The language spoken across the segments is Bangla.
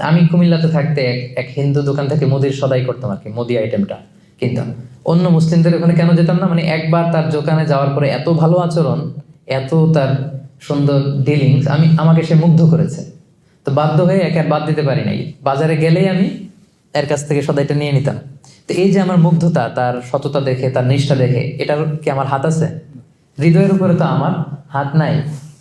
আমি কুমিল্লাতে থাকতে এক হিন্দু দোকান থেকে মুদির সদাই করতাম আর কি, মুদি আইটেমটা কিনতাম। অন্য মুসলিমদের ওখানে কেন যেতাম না, মানে একবার তার দোকানে যাওয়ার পরে এত ভালো আচরণ, এত তার সুন্দর ডিলিংস, আমাকে সে মুগ্ধ করেছে। তো বাধ্য হয়ে একে আর বাদ দিতে পারি নাই। বাজারে গেলেই আমি এর কাছ থেকে সদাইটা নিয়ে নিতাম। তো এই যে আমার মুগ্ধতা, তার সততা দেখে, তার নিষ্ঠা দেখে, এটার কি আমার হাত আছে? হৃদয়ের উপরে তো আমার হাত নাই।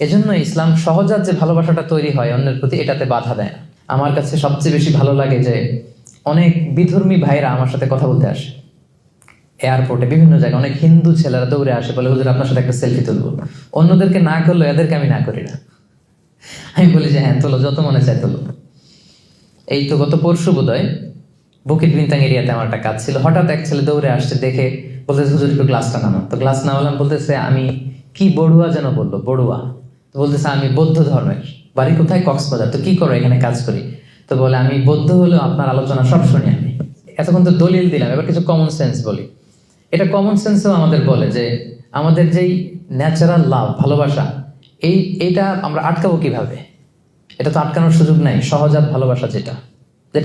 এজন্য ইসলাম সহজাত যে ভালোবাসাটা তৈরি হয় অন্যের প্রতি, এটাতে বাধা দেয় না। আমার কাছে সবচেয়ে বেশি ভালো লাগে যে অনেক বিধর্মী ভাইরা আমার সাথে কথা বলতে আসে। এয়ারপোর্টে, বিভিন্ন জায়গায় অনেক হিন্দু ছেলেরা দৌড়ে আসে, বলে হুজুর আপনার সাথে একটা সেলফি তুলবো। অন্যদেরকে না করলো এদেরকে আমি না করি না। আমি বলি যে হ্যাঁ তোলো, যত মনে চায় তোলো। এই তো গত পরশু বোধহয় বুকিট বিনতাং এরিয়াতে আমার একটা কাজ ছিল। হঠাৎ এক ছেলে দৌড়ে আসছে, দেখে বলতেছে হুজুর একটু গ্লাসটা নামান। তো গ্লাস নামালাম, বলতেছে আমি কি বড়ুয়া যেন বললো, বড়ুয়া। তো বলতেছে আমি বৌদ্ধ ধর্মের, বাড়ি কোথায়? কক্সবাজার। তো কি করো? এখানে কাজ করি। তো বলে আমি বৌদ্ধ হলেও আপনার আলোচনা সব শুনি আমি। এতক্ষণ তো দলিল দিলাম, এবার কিছু কমন সেন্স বলি। এটা কমন সেন্সও আমাদের বলে যে আমাদের যেই ন্যাচারাল লাভ, ভালোবাসা, এইটা আমরা আটকাবো কিভাবে? এটা তো আটকানোর সুযোগ নাই। সহজাত ভালোবাসা যেটা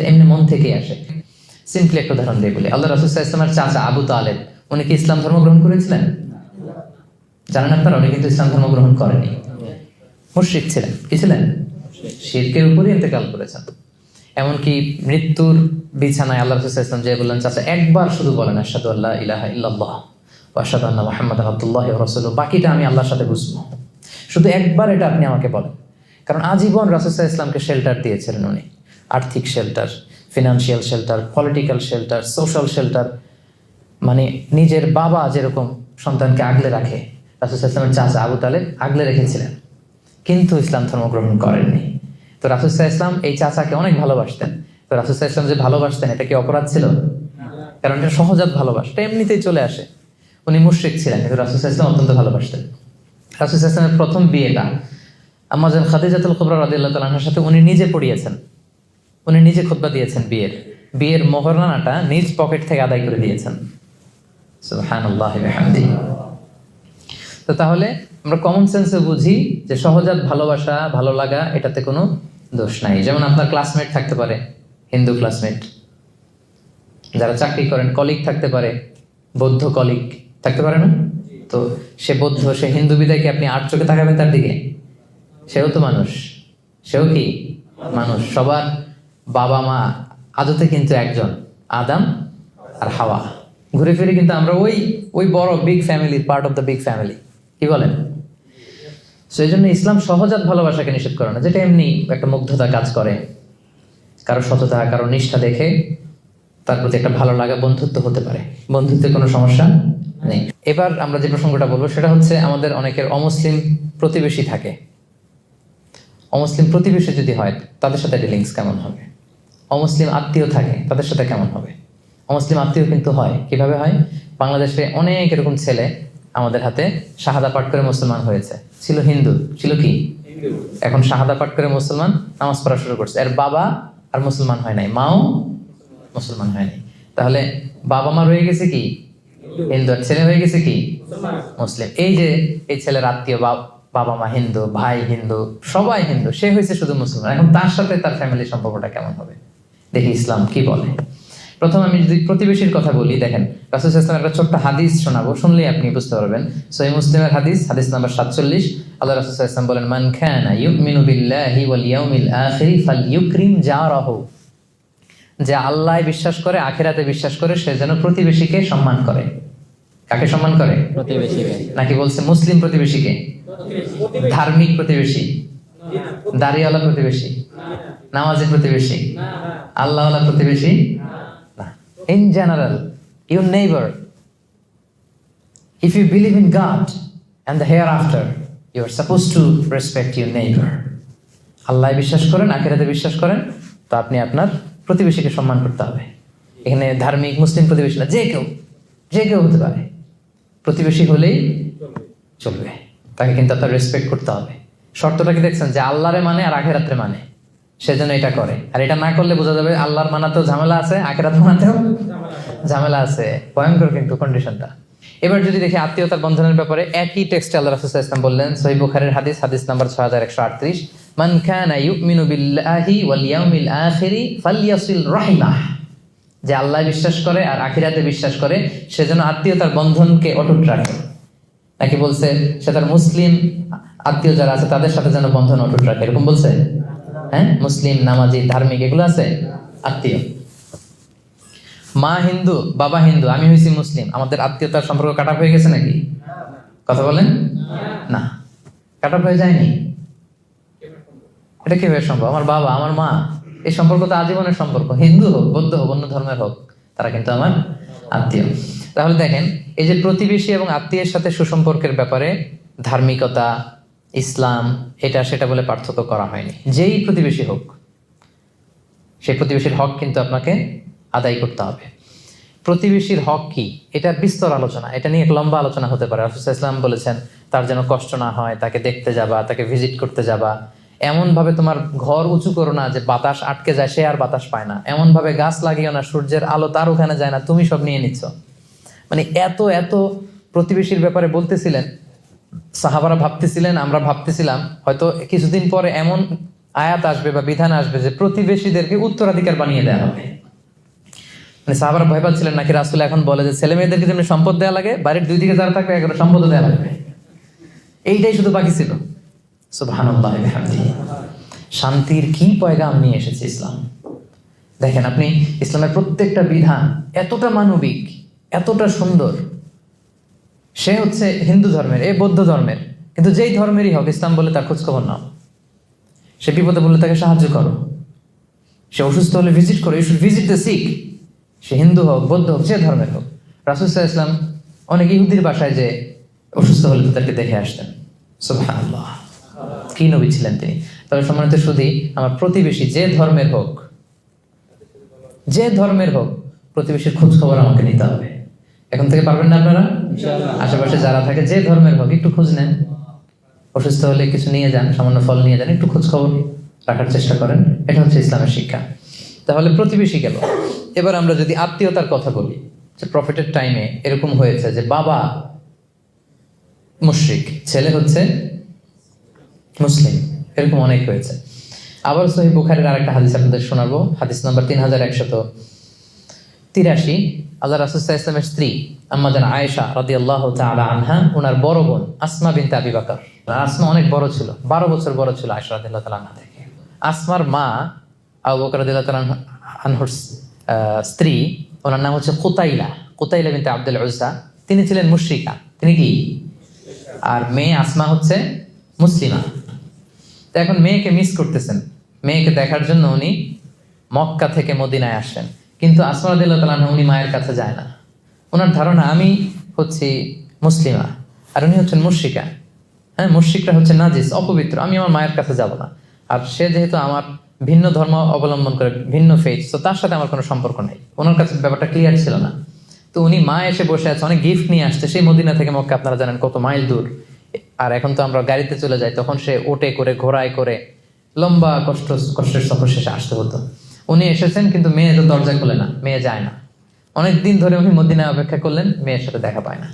এমনি মন থেকেই আসে। সিম্পলি একটা উদাহরণ দিয়ে বলি। আল্লাহ রাসূল সাল্লাল্লাহু আলাইহি ওয়াসাল্লামের চাচা আবু তালেব, উনি কি ইসলাম ধর্ম গ্রহণ করেছিলেন? জানেন আপনারা? উনি কিন্তু ইসলাম ধর্ম গ্রহণ করেনি, মুশরিক ছিলেন। কি ছিলেন? শিরকের উপরই ইন্তেকাল করেছেন। এমনকি মৃত্যুর বিছানায় আল্লাহ রাসূল সাল্লাল্লাহু আলাইহি ওয়াসাল্লাম যে বললেন, চাচা একবার শুধু বলেন আশহাদু আল্লা ইলাহা ইল্লাল্লাহ ওয়া আশহাদু আন্না মুহাম্মাদান আবদুল্লাহি ওয়া রাসূলুহু, বাকিটা আমি আল্লাহর সাথে বুঝবো, শুধু একবার এটা আপনি আমাকে বলেন। কারণ আজীবন রাসূল সাল্লাল্লাহু আলাইহি ওয়াসাল্লামকে শেল্টার দিয়েছিলেন উনি। আর্থিক shelter, financial shelter, political shelter, social shelter. মানে নিজের বাবা যেরকম সন্তানকে আগলে রাখে, রাসূল সাল্লাল্লাহু আলাইহি ওয়াসাল্লামের চাচা আবু তালেব আগলে রেখেছিলেন, কিন্তু ইসলাম ধর্ম গ্রহণ করেননি। তো রাসূল সাল্লাল্লাহু আলাইহি ওয়াসাল্লাম এই চাচাকে অনেক ভালোবাসতেন। তো রাসূল সাল্লাল্লাহু আলাইহি ওয়াসাল্লাম যে ভালোবাসতেন, এটা কি অপরাধ ছিল? কারণ এটা সহজাত ভালোবাসা, এটা এমনিতেই চলে আসে। উনি মুশরিক ছিলেন, কিন্তু রাসূল সাল্লাল্লাহু আলাইহি ওয়াসাল্লাম অত্যন্ত ভালোবাসতেন। রাসূল সাল্লাল্লাহু আলাইহি ওয়াসাল্লামের প্রথম বিয়েটা আম্মা জান খাদিজাতুল কুবরা রাদিয়াল্লাহু তাআলা আনহার সাথে উনি নিজে পড়িয়েছেন। উনি নিজে খুতবা দিয়েছেন, বিয়ের মোহরানাটা নিজ পকেট থেকে আদায় করে দিয়েছেন। সুবহানাল্লাহি ওয়া বিহামদিহি। তো তাহলে আমরা কমন সেন্সে বুঝি যে সহজাত ভালোবাসা, ভালো লাগা, এটাতে কোনো দোষ নাই। যেমন আপনার ক্লাসমেট থাকতে পারে, হিন্দু ক্লাসমেট, যারা চাকরি করেন, কলিগ থাকতে পারে, বৌদ্ধ কলিগ থাকতে পারে না? তো সে বৌদ্ধ, সে হিন্দু বিদায়কে আপনি আর চোখে তাকাবেন তার দিকে? সেও তো মানুষ, সেও কি মানুষ। সবার বাবা মা আদতে কিন্তু একজন, আদম আর হাওয়া। ঘুরে ফিরে কিন্তু আমরা ওই বড় big family, part of the big family. কি বলেন? সেই জন্য ইসলাম সহজাত ভালোবাসাকে নিষেধ করে না, যেটা এমনি একটা মুগ্ধতা কাজ করে, কারো সততা, কারো নিষ্ঠা দেখে তার প্রতি একটা ভালো লাগা, বন্ধুত্ব হতে পারে। বন্ধুত্বে কোনো সমস্যা নেই। এবার আমরা যে প্রসঙ্গটা বলবো সেটা হচ্ছে আমাদের অনেকের অমুসলিম প্রতিবেশী থাকে। অমুসলিম প্রতিবেশী যদি হয়, তাদের সাথে ডিলিংস কেমন হবে? অমুসলিম আত্মীয় থাকে, তাদের সাথে কেমন হবে? অমুসলিম আত্মীয় কিন্তু হয়। কিভাবে হয়? বাংলাদেশে অনেক এরকম ছেলে আমাদের হাতে শাহাদা পাঠ করে মুসলমান হয়েছে। ছিল হিন্দু, ছিল কি, এখন শাহাদা পাঠ করে মুসলমান, নামাজ পড়া শুরু করছে। এর বাবা আর মুসলমান হয় নাই, মাও মুসলমান হয় নাই। তাহলে বাবা মা রয়ে গেছে কি হিন্দু, আর ছেলে হয়ে গেছে কি মুসলিম। এই যে এই ছেলের আত্মীয়, বাবা মা হিন্দু, ভাই হিন্দু, সবাই হিন্দু, সে হয়েছে শুধু মুসলমান। এখন তার সাথে তার ফ্যামিলির সম্পর্কটা কেমন হবে? দেখি ইসলাম কি বলে। প্রথম আমি যদি প্রতিবেশীর কথা বলি, দেখেন রাসূল সাল্লাল্লাহু আলাইহি ওয়াসাল্লাম একটা ছোট্ট হাদিস শোনাবো, শুনলেই আপনি বুঝতে পারবেন। সহিহ মুসলিমের হাদিস নাম্বার 47। আল্লাহ রাসূল সাল্লাল্লাহু আলাইহি ওয়াসাল্লাম বলেন, মান কানা ইউমিনু বিল্লাহি ওয়াল ইয়াউমিল আখির ফালইউকরিম জারাহু। যে আল্লাহ বিশ্বাস করে, আখিরাতে বিশ্বাস করে, সে যেন প্রতিবেশীকে সম্মান করে। কাকে সম্মান করে? প্রতিবেশীকে। নাকি বলছে মুসলিম প্রতিবেশীকে? ধার্মিক প্রতিবেশী, দাড়িওয়ালা প্রতিবেশী, নামাজি প্রতিবেশী, আল্লাহওয়ালা প্রতিবেশী না। In general, your neighbor, if you believe in God and the hereafter, you are supposed to respect your neighbor. আল্লাহ বিশ্বাস করেন, আখিরাতে বিশ্বাস করেন, তো আপনি আপনার প্রতিবেশীকে সম্মান করতে হবে। এখানে ধার্মিক মুসলিম প্রতিবেশী না, যে কেউ হতে পারে, প্রতিবেশী হলেই চলবে। তাকে কিন্তু আপনার রেসপেক্ট করতে হবে। শর্তটা কি দেখছেন? যে আল্লাহরে মানে আর আখিরাতে মানে, সেজন্য এটা করে। আর এটা না করলে বোঝা যাবে আল্লাহর মানাতেও ঝামেলা আছে, আখিরাত মানাতেও ঝামেলা আছে। ভয়ঙ্কর কিন্তু কন্ডিশনটা। এবার যদি দেখি আত্মীয়তার বন্ধনের ব্যাপারে, একই টেক্সটে আল্লাহ রাসূল সাল্লাল্লাহু আলাইহি ওয়াসাল্লাম বললেন, সহিহ বুখারীর হাদিস নাম্বার 6138, মান কানা ইউমিনু বিল্লাহি ওয়াল ইয়াউমিল আখিরি ফালইয়াসিল রাহিমাহ, যে আল্লাহ বিশ্বাস করে আর আখিরাতে বিশ্বাস করে সে যেন আত্মীয়তার বন্ধনকে অটুট রাখে। নাকি বলছে সে তার মুসলিম আত্মীয় যারা আছে তাদের সাথে যেন বন্ধন অটুট রাখে, এরকম বলছে? হ্যাঁ, মুসলিম, নামাজি, ধার্মিক এগুলো আছে আত্মীয়। মা হিন্দু, বাবা হিন্দু, আমি হয়েছি মুসলিম, আমাদের আত্মীয়তার সম্পর্ক কাটা হয়ে গেছে নাকি? কথা বলেন না, কাটা হয়ে যায়নি। এটা কিভাবে সম্ভব? আমার বাবা, আমার মা, এই সম্পর্ক তো আজীবনের সম্পর্ক। হিন্দু হোক, বৌদ্ধ হোক, অন্য ধর্মের হোক, তারা কিন্তু আমার আত্মীয়। তাহলে দেখেন, এই যে প্রতিবেশী এবং আত্মীয়ের সাথে সুসম্পর্কের ব্যাপারে ধার্মিকতা, ইসলাম, এটা সেটা বলে পার্থক্য করা হয়নি। যেই প্রতিবেশী হোক, সেই প্রতিবেশীর হক কিন্তু আপনাকে আদায় করতে হবে। প্রতিবেশীর হক কি, এটার বিস্তর আলোচনা, এটা নিয়ে এক লম্বা আলোচনা হতে পারে। রাসূল সাল্লাল্লাহু আলাইহি ওয়াসাল্লাম বলেছেন, তার যেন কষ্ট না হয়, তাকে দেখতে যাবা, তাকে ভিজিট করতে যাবা, এমন ভাবে তোমার ঘর উঁচু করো না যে বাতাস আটকে যায়, সে আর বাতাস পায় না। এমন ভাবে গাছ লাগিও না, সূর্যের আলো তার ওখানে যায় না, তুমি সব নিয়ে নিচ্ছ। মানে এত এত প্রতিবেশীর ব্যাপারে বলতেছিলেন, সাহাবারা ভাবতেছিলেন, আমরা ভাবতেছিলাম হয়তো কিছুদিন পরে এমন আয়াত আসবে বা বিধান আসবে যে প্রতিবেশীদেরকে উত্তরাধিকার বানিয়ে দেওয়া হবে। মানে সাহাবারা ভয় পাচ্ছিলেন নাকি রাসূল এখন বলে যে ছেলে মেয়েদেরকে যেমন সম্পদ দেওয়া লাগে, বাড়ির দুই দিকে যারা থাকবে এগুলো সম্পদ দেওয়া লাগবে। এইটাই শুধু বাকি ছিল। সুবহানাল্লাহি ওয়া বিহামদিহি। শান্তির কি পয়গাম নিয়ে এসেছে ইসলাম। দেখেন আপনি, ইসলামের প্রত্যেকটা বিধান এতটা মানবিক, এতটা সুন্দর। সে হচ্ছে হিন্দু ধর্মের, এ বৌদ্ধ ধর্মের, কিন্তু যেই ধর্মেরই হোক, ইসলাম বলে তার খোঁজখবর নাও। সে বিপদে বললে তাকে সাহায্য করো, সে অসুস্থ হলে ভিজিট করো, you should visit the sick. সে হিন্দু হোক, বৌদ্ধ হোক, যে ধর্মের হোক। রাসূল সাল্লাল্লাহু আলাইহি ওয়াসাল্লাম অনেক ইহুদির বাসায় যে অসুস্থ হলে তাদেরকে দেখে আসতেন। সুবহানাল্লাহ, কি নবী ছিলেন তিনি। তবে সম্মানিত শুধু আমার প্রতিবেশী যে ধর্মের হোক, যে ধর্মের হোক, প্রতিবেশীর খোঁজ খবর আমাকে নিতে হবে। এখন থেকে পারবেন না আপনারা? আশেপাশে যারা থাকে, যে ধর্মের হোক, একটু খোঁজ নেন। অসুস্থ হলে কিছু নিয়ে যান, সামান্য ফল নিয়ে যান, একটু খোঁজ খবর রাখার চেষ্টা করেন। এটা হচ্ছে ইসলামের শিক্ষা। তাহলে প্রতিবেশী গেল। এবার আমরা যদি আত্মীয়তার কথা বলি, যে প্রফেটের টাইমে এরকম হয়েছে যে বাবা মুশরিক, ছেলে হচ্ছে মুসলিম, এরকম অনেক হয়েছে। আবার সহিহ বুখারীর আরেকটা হাদিস আপনাদের শোনাবো, হাদিস নাম্বার 3183। আল্লাহ রাসূল সাল্লাল্লাহু আলাইহি ওয়াসাল্লামের স্ত্রী আম্মা জান আয়েশা রাদিয়াল্লাহু তাআলা আনহা, ওনার বড় বোন আসমা বিনতে আবি বকর। আসমা অনেক বড় ছিল, 12 বছর বড় ছিল আয়েশা রাদিয়াল্লাহু তাআলা আনহা থেকে। আসমার মা আবু বকর রাদিয়াল্লাহু তাআলা আনহুর স্ত্রী, ওনার নাম হচ্ছে কুতাইলা বিনতে আব্দুল উজ্জা। তিনি ছিলেন মুশরিকা, তিনি কি, আর মেয়ে আসমা হচ্ছে মুসলিমা। তো এখন মেয়েকে মিস করতেছেন, মেয়েকে দেখার জন্য উনি মক্কা থেকে মদিনায় আসেন, কিন্তু আসমা রাদিয়াল্লাহু তাআলা আনহা উনি মায়ের কাছে যায় না। ওনার ধারণা আমি হচ্ছি মুসলিমা আর উনি হচ্ছেন মুশরিকা। হ্যাঁ, মুশরিকরা হচ্ছে নাজিস, অপবিত্র, আমি আমার মায়ের কাছে যাব না। আর সে যেহেতু আমার ভিন্ন ধর্ম অবলম্বন করে, ভিন্ন ফেথ, তো তার সাথে আমার কোনো সম্পর্ক নেই। ওনার কাছে ব্যাপারটা ক্লিয়ার ছিল না। তো উনি মা এসে বসে আছে, অনেক গিফট নিয়ে আসছে, সেই মদিনা থেকে মক্কা আপনারা জানেন কত মাইল দূর। আর এখন তো আমরা গাড়িতে চলে যাই, তখন সে ওটে করে, ঘোড়ায় করে, লম্বা কষ্টের সফর শেষে আসতে হতো। উনি এসেছেন, কিন্তু মেয়ে তো দরজা খোলে না, মেয়ে যায় না। অনেক দিন ধরে উনি মদিনায় অপেক্ষা করলেন, মেয়ের সাথে দেখা পায় না।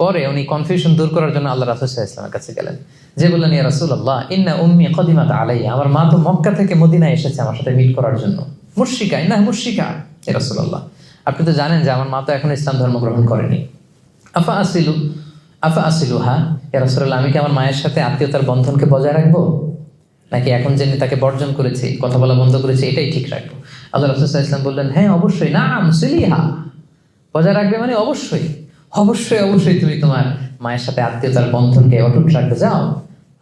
পরে উনি কনফিউশন দূর করার জন্য আল্লাহ রাসূল সাল্লাল্লাহু আলাইহি ওয়াসাল্লামের কাছে গেলেন, যে বললেন, ইয়া রাসূলুল্লাহ, ইন্না উম্মি কদিমাত আলাইয়া, আমার মা তো মক্কা থেকে মদিনায় এসেছে আমার সাথে মিট করার জন্য। মুশরিকা, ইন্না মুশরিকা ইয়া রাসূলুল্লাহ, আপনি তো জানেন যে আমার মা তো এখন ইসলাম ধর্ম গ্রহণ করেনি। আফা আসিলুহা ইয়া রাসূলুল্লাহ, আমি কি আমার মায়ের সাথে আত্মীয়তার বন্ধনকে বজায় রাখবো, নাকি এখন যে তাকে বর্জন করেছি, কথা বলা বন্ধ করেছি, এটাই ঠিক রাখবো? আল্লাহ রাসূল সাল্লাল্লাহু আলাইহি ওয়াসাল্লাম বললেন, হ্যাঁ অবশ্যই, নাম সিলিহা, বজায় রাখবে মানে অবশ্যই অবশ্যই অবশ্যই তুমি তোমার মায়ের সাথে আত্মীয়তার বন্ধনকে অটুট রাখবে। যাও,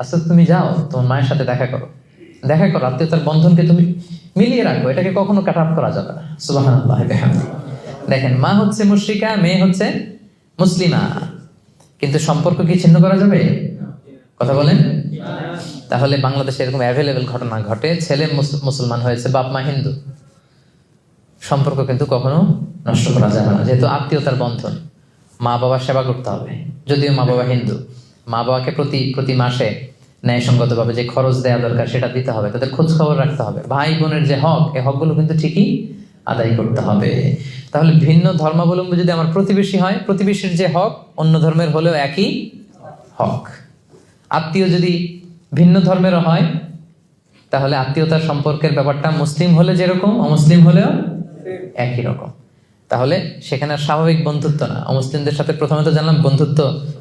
আচ্ছা তুমি যাও, তোমার মায়ের সাথে দেখা করো, আত্মীয়তার বন্ধনকে তুমি মিলিয়ে রাখো, এটাকে কখনো কাট অফ করা যাবে না। সুবহানাল্লাহ। দেখেন, মা হচ্ছে মুশরিকা, মেয়ে হচ্ছে মুসলিমা, কিন্তু সম্পর্ক কি ছিন্ন করা যাবে? কথা বলেন। তাহলে বাংলাদেশে এরকম অ্যাভেলেবেল ঘটনা ঘটে, ছেলে মুসলমান হয়েছে, বাপ মা হিন্দু, সম্পর্ক কিন্তু কখনো নষ্ট করা যাবে না, যেহেতু আত্মীয়তার বন্ধন। মা বাবার সেবা করতে হবে, যদিও মা বাবা হিন্দু, মা বাবাকে প্রতি মাসে ন্যায়সঙ্গতভাবে যে খরচ দেওয়া দরকার সেটা দিতে হবে, তাদের খোঁজ খবর রাখতে হবে। ভাই বোনের যে হক, এই হকগুলো কিন্তু ঠিকই আদায় করতে হবে। তাহলে ভিন্ন ধর্মাবলম্বী যদি আমার প্রতিবেশী হয়, প্রতিবেশীর যে হক অন্য ধর্মের হলেও একই হক। আত্মীয় যদি ভিন্ন ধর্মেরও হয়, তাহলে আত্মীয়তার সম্পর্কের ব্যাপারটা মুসলিম হলে যেরকম অমুসলিম হলেও একই রকম। তাহলে সেখানে আর স্বাভাবিক বন্ধুত্ব না, অমুসলিমদের সাথে প্রথমে তো জানলাম বন্ধুত্ব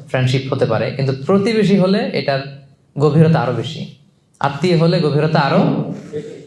ফ্রেন্ডশিপ হতে পারে, কিন্তু প্রতিবেশী হলে এটার গভীরতা আরো বেশি, আত্মীয় হলে গভীরতা আরো